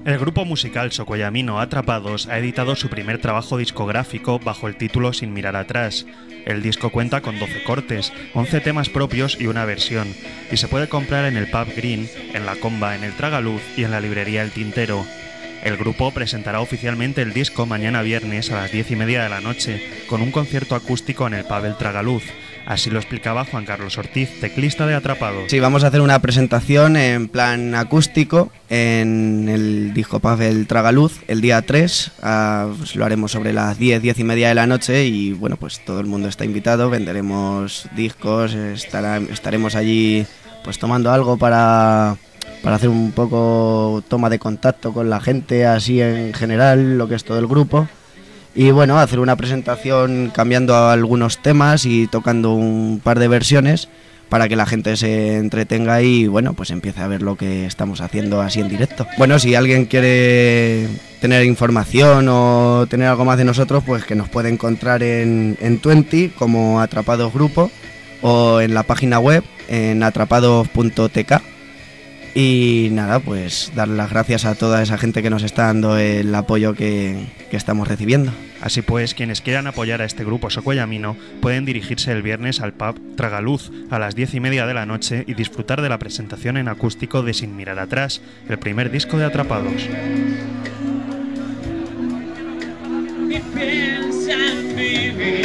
El grupo musical Socoyamino Atrapados ha editado su primer trabajo discográfico bajo el título Sin mirar atrás. El disco cuenta con 12 cortes, 11 temas propios y una versión, y se puede comprar en el Pub Green, en La Comba, en el Tragaluz y en la librería El Tintero. El grupo presentará oficialmente el disco mañana viernes a las 10:30 de la noche, con un concierto acústico en el Pub El Tragaluz. Así lo explicaba Juan Carlos Ortiz, teclista de Atrapados. Sí, vamos a hacer una presentación en plan acústico en el disco Pub El Tragaluz el día 3. Pues lo haremos sobre las 10:30 de la noche y bueno, pues todo el mundo está invitado, venderemos discos, estaremos allí pues tomando algo para hacer un poco toma de contacto con la gente, así en general, lo que es todo el grupo. Y bueno, hacer una presentación cambiando algunos temas y tocando un par de versiones para que la gente se entretenga y bueno, pues empiece a ver lo que estamos haciendo así en directo. Bueno, si alguien quiere tener información o tener algo más de nosotros, pues que nos puede encontrar en Twenty como Atrapados Grupo o en la página web en atrapados.tk. Y nada, pues dar las gracias a toda esa gente que nos está dando el apoyo que estamos recibiendo. Así pues, quienes quieran apoyar a este grupo Socoyamino pueden dirigirse el viernes al Pub Tragaluz a las 10:30 de la noche y disfrutar de la presentación en acústico de Sin mirar atrás, el primer disco de Atrapados. Y piensa en vivir.